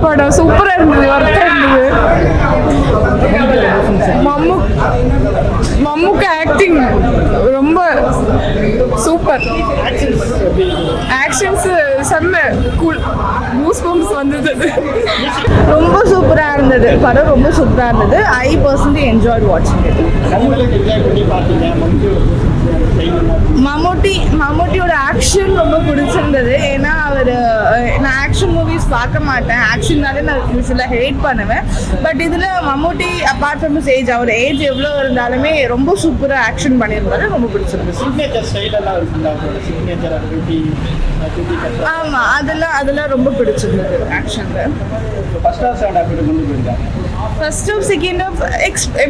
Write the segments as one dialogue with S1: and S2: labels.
S1: படம் சூப்பரா இருந்தது, ஒர்த்தா இருந்தது. மம்முக்கு ஆக்டிங் ரொம்ப சூப்பர். ஆக்ஷன்ஸ் செம்ம கூல், கூஸ் பம்ப்ஸ் வந்தது. ரொம்ப சூப்பரா இருந்தது படம், ரொம்ப சூப்பரா இருந்தது. ஐ பர்சனலி என்ஜாய்ட் வாட்சிங் இட். மம்முட்டியோட ஆக்ஷன் ரொம்ப பிடிச்சிருந்தது. ஏன்னா நான் ஆக்ஷன் மூவிஸ் பார்க்க மாட்டேன், ஆக்ஷன்னாலே நான் யூஸ்வலாக ஹேட் பண்ணுவேன். பட் இதில் Mammootty apart from his age, அவர் ஏஜ் எவ்வளோ இருந்தாலுமே ரொம்ப சூப்பராக ஆக்ஷன் பண்ணியிருந்தாரு, ரொம்ப பிடிச்சிருந்துச்சு. ஆமாம், அதெல்லாம் ரொம்ப பிடிச்சிருந்தது ஆக்ஷனில். ஃபர்ஸ்ட் ஆஃப் செகண்ட் ஆஃப்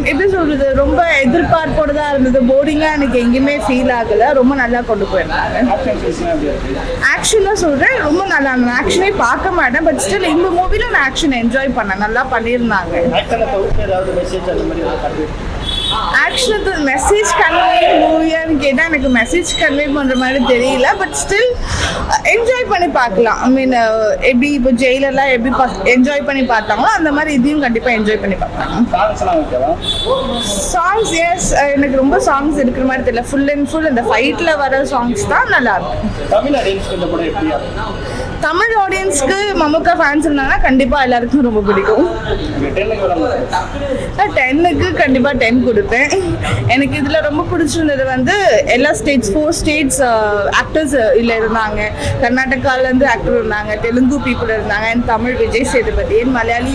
S1: எப்படி சொல்றது, ரொம்ப எதிர்பார்ப்போடு தான் இருந்தது. போர்டிங்காக எனக்கு எங்கேயுமே ஃபீல் ஆகலை, ரொம்ப நல்லா கொண்டு போயிருந்தாங்க. ஆக்ஷனாக சொல்கிறேன், ரொம்ப நல்லா இருந்தது. ஆக்ஷனே பார்க்க மாட்டேன், பட் ஸ்டில் இந்த மூவியில் நான் ஆக்ஷன் என்ஜாய் பண்ணேன், நல்லா பண்ணியிருந்தாங்க. ஆக்ஷனுக்கு மெசேஜ் கன்வே மூவியான்னு கேட்டால் எனக்கு மெசேஜ் கன்வே பண்ணுற மாதிரி தெரியல. பட் ஸ்டில் என்ஜாய் பண்ணி பார்க்கலாம். ஐ மீன் எப்படி இப்போ ஜெயிலெல்லாம் எப்படி என்ஜாய் பண்ணி பார்த்தாங்களோ அந்த மாதிரி இதையும் கண்டிப்பாக என்ஜாய் பண்ணி பார்க்கலாம். சாங்ஸ் எஸ், எனக்கு ரொம்ப சாங்ஸ் இருக்கிற மாதிரி தெரியல. ஃபுல் அண்ட் ஃபுல் இந்த ஃபைட்டில் வர சாங்ஸ் தான் நல்லா இருக்கும். தமிழ் ஆடியன்ஸ்க்கு மம்முக்கா ஃபேன்ஸ் இருந்தாங்கன்னா கண்டிப்பாக எல்லாருக்கும் ரொம்ப பிடிக்கும். 10க்கு கண்டிப்பாக 10 கொடுப்பேன். எனக்கு இதில் ரொம்ப பிடிச்சிருந்தது எல்லா ஸ்டேட்ஸ் 4 ஸ்டேட்ஸ் ஆக்டர்ஸ் இதில் இருந்தாங்க. கர்நாடகாவிலேருந்து ஆக்டர் இருந்தாங்க, தெலுங்கு பீப்புள் இருந்தாங்க, அண்ட் தமிழ் விஜய் சேதுபதி, அண்ட் மலையாளி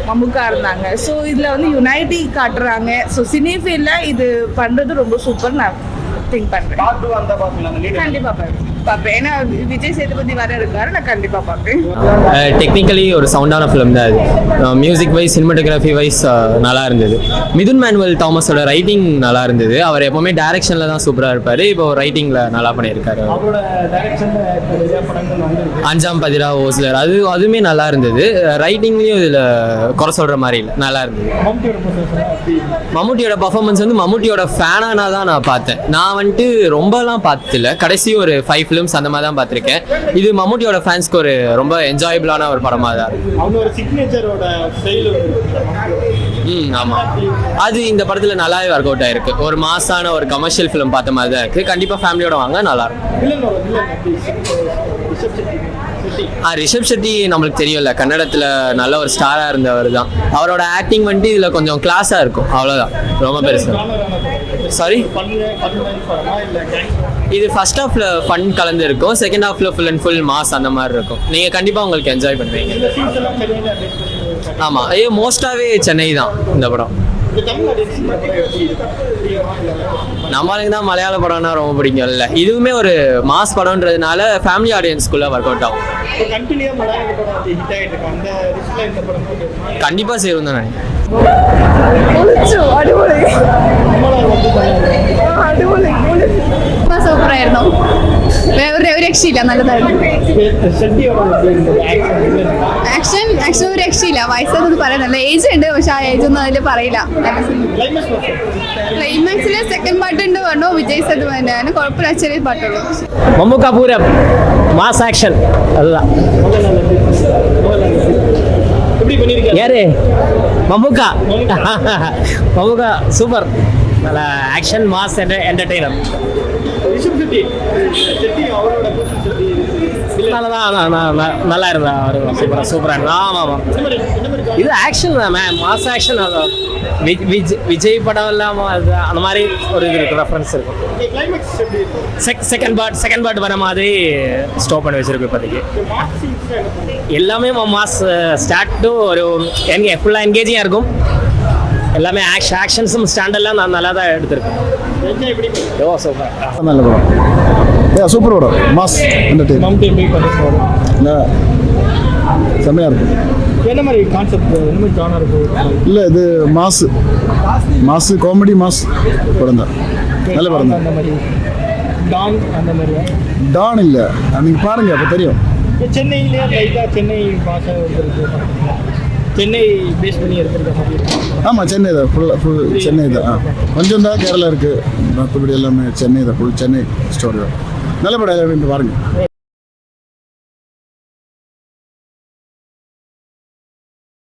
S1: மம்முக்கா இருந்தாங்க. ஸோ இதில் யுனைட்டி காட்டுறாங்க. ஸோ சினி ஃபீல்டில் இது பண்ணுறது ரொம்ப சூப்பர் நான் திங்க் பண்ணுறேன். கண்டிப்பாக பார்ப்பேன், ஏன்னா விஜய் சேதுபதி வர இருக்காரு, நான் கண்டிப்பாக பார்ப்பேன்.
S2: டெக்னிக்கலி ஒரு சவுண்டான ஃபிலிம் தான் அது. மியூசிக் வைஸ், சினிமாட்டோகிராஃபி வைஸ் நல்லா இருந்தது. மிதுன் மேனுவல் தாமஸோட ரைட்டிங் நல்லா இருந்தது. அவர் எப்போவுமே டைரக்ஷனில் தான் சூப்பராக இருப்பார், இப்போ ரைட்டிங்கில் நல்லா பண்ணியிருக்காரு. அஞ்சாம் பதிரா ஓஸ்லர் அதுவுமே நல்லா இருந்தது. ரைட்டிங்லேயும் இதில் குறை சொல்கிற மாதிரி இல்லை, நல்லா இருந்தது. மம்முட்டியோட பர்ஃபார்மன்ஸ் மம்முட்டியோட ஃபேனானா தான் நான் பார்த்தேன். நான் ரொம்பலாம் பார்த்ததில்ல, கடைசி ஒரு 5 ஃபிலிம்ஸ் அந்த மாதிரி தான் பார்த்துருக்கேன். இது மம்முட்டியோட ஃபேன்ஸ்க்கு ஒரு ரொம்ப என்ஜாயபிளான ஒரு படமாக தான் இருக்கு. ஆமாம், அது இந்த படத்தில் நல்லாவே ஒர்க் அவுட் ஆயிருக்கு. ஒரு மாசான ஒரு கமர்ஷியல் ஃபிலிம் பார்த்த மாதிரி தான் இருக்குது. கண்டிப்பாக ஃபேமிலியோட வாங்க, நல்லா இருக்கும். ரிஷப் ஷெட்டி நம்மளுக்கு தெரியல, கன்னடத்தில் நல்ல ஒரு ஸ்டாராக இருந்தவர் தான். அவரோட ஆக்டிங் இதில் கொஞ்சம் கிளாஸாக இருக்கும், அவ்வளோதான், ரொம்ப பெருசு. சாரி, இது ஃபர்ஸ்ட் ஹாஃப்ல ஃபன் கலந்து இருக்கும், செகண்ட் ஹாஃப்ல ஃபுல் அண்ட் ஃபுல் மாஸ் அந்த மாதிரி இருக்கும். நீங்கள் கண்டிப்பாக உங்களுக்கு என்ஜாய் பண்ணுவீங்க. ஆமாம், மோஸ்டாகவே சென்னை தான் இந்த படம். நம்மளுக்கு தான் மலையாள படம்னா ரொம்ப பிடிக்கும் இல்லை, இதுவுமே ஒரு மாஸ் படம்ன்றதுனால ஃபேமிலி ஆடியன்ஸ்குள்ளே ஒர்க் அவுட் ஆகும். கண்டிப்பாக சேரும் தான் நினைக்கிறேன்.
S1: സൂപ്പറായിരുന്നു, ഒരു രക്ഷയില്ല, നല്ലതായിരുന്നു. ആക്ഷൻ ഒരു രക്ഷയില്ല, വയസ്സൊന്നും പറയാൻ നല്ല ഏജ് ഉണ്ട്, പക്ഷെ ആ ഏജ് ഒന്നും അതിൽ പറയില്ല. ക്ലൈമാക്സിൽ സെക്കൻഡ് പാട്ട് ഉണ്ട് പറഞ്ഞു വിജയ് സേതുപതി, അതിന് കുഴപ്പമില്ല, ചെറിയ പാട്ടുള്ളൂ.
S2: മമ്മൂക്ക പൂരം മാസ് ആക്ഷൻ, அதுதான். யாரு? மம்முக்கா. மம்முக்கா சூப்பர், நல்ல ஆக்ஷன் மாஸ் என்டர்டெய்னர். நல்லா இருந்தா அவர் சூப்பராக இருந்தா. ஆமாம் ஆமாம், இது ஆக்ஷன் தான், மாஸ் ஆக்ஷன். அதான் விஜய் படம் இல்லாமல் அது அந்த மாதிரி ஒரு இது இருக்கு, ரெஃபரன்ஸ் இருக்கும். செகண்ட் பார்ட் வர மாதிரி ஸ்டாப் பண்ணி வச்சிருக்கு இப்போதைக்கு. எல்லாமே மாஸ் ஸ்டார்ட் டு ஒரு ஃபுல்லாக என்கேஜிங்காக இருக்கும். எல்லாமே ஆக்ஷன்ஸும் ஸ்டாண்டர்ட்லாம் நான் நல்லா தான் எடுத்திருக்கேன். சூப்பர்,
S3: நல்ல படம், சூப்பர் படம், மாஸ் செம்மையாக இருக்கும்.
S4: என்ன மாதிரி கான்செப்ட், என்ன மாதிரி ஜானர்
S3: இல்லை, இது மாசு காமெடி மாஸ் படம் தான், நல்ல படம் தான்.
S4: அந்த மாதிரி டான் அந்த மாதிரி
S3: டான் இல்லை, நீங்கள் பாருங்கள் அப்போ தெரியும்.
S4: சென்னையிலேயே லைட்டாக சென்னை பாஷை வந்துருக்கு, சென்னை பேஸ் பண்ணி இருக்கிற மாதிரி.
S3: ஆமாம், சென்னை தான், ஃபுல் சென்னை தான். கொஞ்சம் தான் கேரளா இருக்குது, மற்றபடி எல்லாமே சென்னை தான், ஃபுல் சென்னை ஸ்டோரி தான். நல்ல படம், பாருங்கள்.